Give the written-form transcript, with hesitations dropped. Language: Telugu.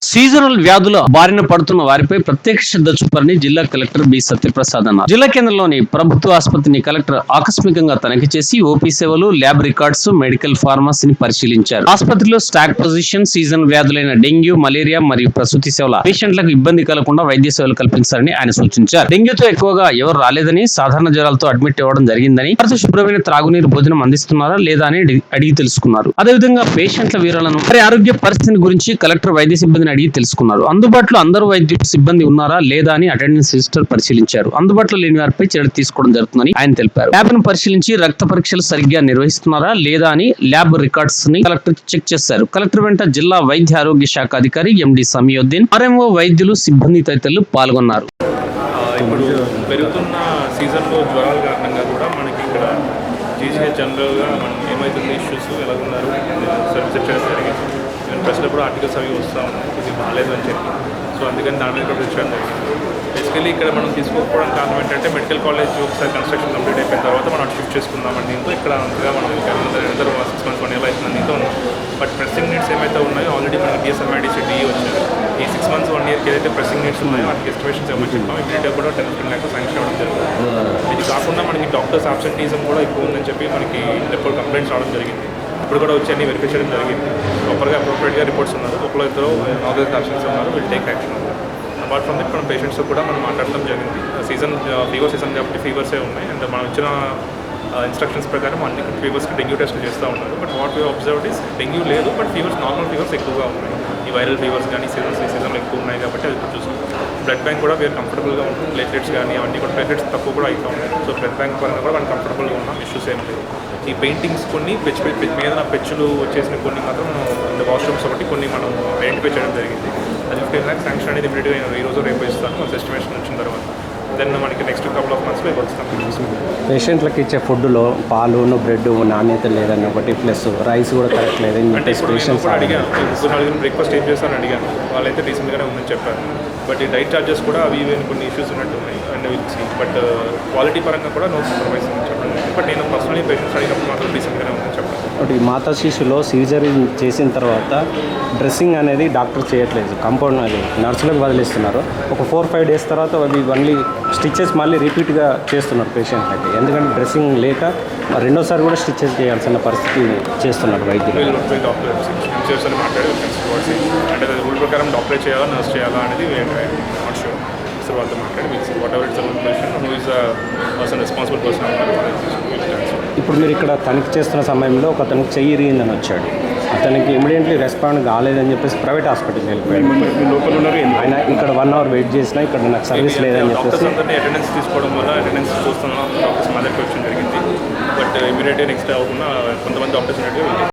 సీజనల్ వ్యాధుల బారిన పడుతున్న వారిపై ప్రత్యేక శ్రద్ధ చూపాలని జిల్లా కలెక్టర్ బి సత్యప్రసాద్ అన్నారు. జిల్లా కేంద్రంలోని ప్రభుత్వ ఆసుపత్రిని కలెక్టర్ ఆకస్మికంగా తనిఖీ చేసి ఓపీ సేవలు, ల్యాబ్ రికార్డ్స్, మెడికల్ ఫార్మసీని పరిశీలించారు. ఆసుపత్రిలో స్టాక్ పొజిషన్, సీజన్ వ్యాధులైన డెంగ్యూ, మలేరియా మరియు ప్రసూతి సేవల పేషెంట్లకు ఇబ్బంది కలగకుండా వైద్య సేవలు కల్పించాలని ఆయన సూచించారు. డెంగ్యూతో ఎక్కువగా ఎవరు రాలేదని, సాధారణ జ్వరాలతో అడ్మిట్ అవ్వడం జరిగిందని, భారత శుభ్రమైన త్రాగునీరు, భోజనం అందిస్తున్నారా లేదా అని అడిగి తెలుసుకున్నారు. అదేవిధంగా పేషెంట్ల వివరాలను, వారి ఆరోగ్య పరిస్థితి గురించి కలెక్టర్ వైద్య సిబ్బందిని అడిగి తెలుసుకున్నారు. అందుబాటులో అందరూ వైద్య సిబ్బంది ఉన్నారా లేదా అని అటెండెన్స్ రిజిస్టర్ పరిశీలించారు. అందుబాటులో లేని వారిపై చర్య తీసుకోవడం జరుగుతుందని ఆయన తెలిపారు. ల్యాబ్ ను పరిశీలించి రక్త పరీక్షలు సరిగ్గా నిర్వహిస్తున్నారా లేదా అని ల్యాబ్ రికార్డ్స్ ని కలెక్టర్ చెక్ చేశారు. కలెక్టర్ వెంట జిల్లా వైద్య ఆరోగ్య శాఖ అధికారి ఎండి సమీయుద్దీన్, ఆర్ఎంఓ వైద్యులు, సిబ్బంది తదితరులు పాల్గొన్నారు. ఇప్పుడు పెరుగుతున్న సీజన్లో జ్వరాల కారణంగా కూడా మనకి ఇక్కడ జీజీహెచ్ జనరల్గా మనం ఏమవుతుంది ఇష్యూస్ ఎలా ఉన్నారు సర్వీస్ చేయడం జరిగింది. ఈవెన్ ప్రెస్లో కూడా ఆర్టికల్స్ అవి వస్తూ ఉన్నాయి, ఇది బాగాలేదు అని చెప్పి. సో అందుకని దాని మీద కూడా తెచ్చడం జరిగింది. బేసికలీ ఇక్కడ మనం తీసుకోకపోవడం కారణం ఏంటంటే మెడికల్ కాలేజ్ ఒకసారి కన్స్ట్రక్షన్ కంప్లీట్ అయిపోయిన తర్వాత మనం షిఫ్ట్ చేసుకుందామని దీంతో ఇక్కడ అంతగా మనం నిరంతరం 6 months 1 year అవుతుంది దీంతో ఉన్నాం. బట్ ప్రెసింగ్ నీడ్స్ ఏమైతే ఉన్నాయో ఆల్రెడీ మనకి డిఎస్ఎంఐడిసి డిఈ వచ్చారు. ఈ 6 months 1 year ఏదైతే ప్రెసింగ్ నీడ్స్ ఉన్నాయో వాటికి ఎస్టిమేషన్స్ ఏమని చెప్పాం. ఇమీడియట్గా కూడా 10-15 lakhs శాంక్షన్ అవ్వడం జరుగుతుంది. ఇది కాకుండా మనకి డాక్టర్స్ అబ్సెంటీజం కూడా ఎక్కువ ఉందని చెప్పి మనకి ఎప్పుడు కంప్లైంట్స్ రావడం జరిగింది. ఇప్పుడు కూడా వచ్చి అన్ని వెరిఫై చేయడం జరిగింది. ప్రాపర్గా అప్రోప్రియేట్గా రిపోర్ట్స్ ఉన్నారు. ఒకళ్ళు ఇద్దరు నార్మల్ అబ్సెన్స్ ఉన్నారు, will take action. Apart from that మనం పేషెంట్స్ కూడా మనం మాట్లాడటం జరిగింది. ఫీవర్ సీజన్ కాబట్టి ఫీవర్సే ఉన్నాయి. అండ్ మనం ఇచ్చిన ఇన్స్ట్రక్షన్స్ ప్రకారం అన్ని ఫీవర్స్కి డెంగ్యూ టెస్ట్ చేస్తూ ఉన్నారు. But what we observed is dengue లేదు, బట్ ఫీవర్స్ నార్మల్ ఫీవర్స్ ఎక్కువగా ఉన్నాయి. ఈ వైరల్ ఫీవర్స్ కానీ సీజన్లో ఎక్కువ ఉన్నాయి కాబట్టి అది చూస్తాం. బ్లడ్ బ్యాంక్ కూడా వేరు కంఫర్టబుల్గా ఉంటుంది. ప్లేట్లెట్స్ కానీ అవన్నీ కూడా ప్లేట్లెట్స్ తక్కువ కూడా అవుతూ ఉన్నాయి. సో బ్లడ్ బ్యాంక్ పరంగా కూడా మనం కంఫర్టబుల్గా ఉన్నాం, ఇష్యూస్ ఏం లేవు. ఈ పెయింటింగ్స్ కొన్ని మీద పెచ్చులు వచ్చేసిన కొన్ని మాత్రం వాష్రూమ్స్ ఒకటి కొన్ని మనం ఐడెంటిఫై చేయడం జరిగింది. అది 15 lakhs శాంక్షన్ అనేది ఇమీడియట్గా ఈ రోజు రేపు ఇస్తాను మన ఎస్టిమేషన్ వచ్చిన తర్వాత. దెన్ మనకి నెక్స్ట్ కపుల్ ఆఫ్ మంత్స్లో వస్తాం. పేషెంట్లకు ఇచ్చే ఫుడ్లో పాలు, బ్రెడ్ నాణ్యత లేదని ఒకటి, ప్లస్ రైస్ కూడా కరెక్ట్ లేదని అంటే ఇప్పుడు నేను కూడా అడిగాను, నలుగురు బ్రేక్ఫాస్ట్ ఏం చేస్తాను అడిగాను. వాళ్ళైతే రీసెంట్గానే ఉందని చెప్పారు. బట్ ఈ డైట్ చార్జెస్ కూడా అవి కొన్ని ఇష్యూస్ ఉన్నట్టు ఉన్నాయి. అండ్ బట్ క్వాలిటీ పరంగా కూడా నో కాంప్రమైజ్ అని చెప్పడం. బట్ నేను పర్సనలీ పేషెంట్స్ అడిగినప్పుడు మాత్రం రీసెంట్గానే ఉందని చెప్పాను. ఒకటి మాతా శిశులో సర్జరీ చేసిన తర్వాత డ్రెస్సింగ్ అనేది డాక్టర్ చేయట్లేదు, కంపౌండ్ అది నర్సులకు వదిలిస్తున్నారు. ఒక 4-5 days తర్వాత అవి మళ్ళీ స్టిచెస్ మళ్ళీ రిపీట్గా చేస్తున్నారు పేషెంట్లకి. ఎందుకంటే డ్రెస్సింగ్ లేక రెండోసారి కూడా స్టిచెస్ చేయాల్సిన పరిస్థితి చేస్తున్నారు వైద్యులు. డాక్టర్ మాట్లాడి అంటే రూల్ ప్రకారం డాక్టరే చేయాలా, నర్స్ చేయాలా అనేది నాట్ షూర్. సో వాళ్ళతో మాట్లాడి what ever it's position who is the person responsible person ఇప్పుడు మీరు ఇక్కడ తనిఖీ చేస్తున్న సమయంలో ఒక అతనికి చెయ్యి ఇరిగిందని వచ్చాడు. అతనికి ఇమీడియట్లీ రెస్పాండ్ కాలేదని చెప్పేసి ప్రైవేట్ హాస్పిటల్కి వెళ్ళిపోయాడు. లోపల ఉన్నారు. ఆయన ఇక్కడ 1 hour వెయిట్ చేసినా ఇక్కడ నాకు సర్వీస్ లేదని చెప్పేసి డాక్టర్స్ అందరినీ అటెండెన్స్ తీసుకోవడం వల్ల అటెండెన్స్ చూస్తున్నాం. డాక్టర్స్ మా దగ్గరికి వచ్చి జరిగింది. బట్ ఇమీడియట్గా నెక్స్ట్ అవ్వకుండా కొంతమంది డాక్టర్స్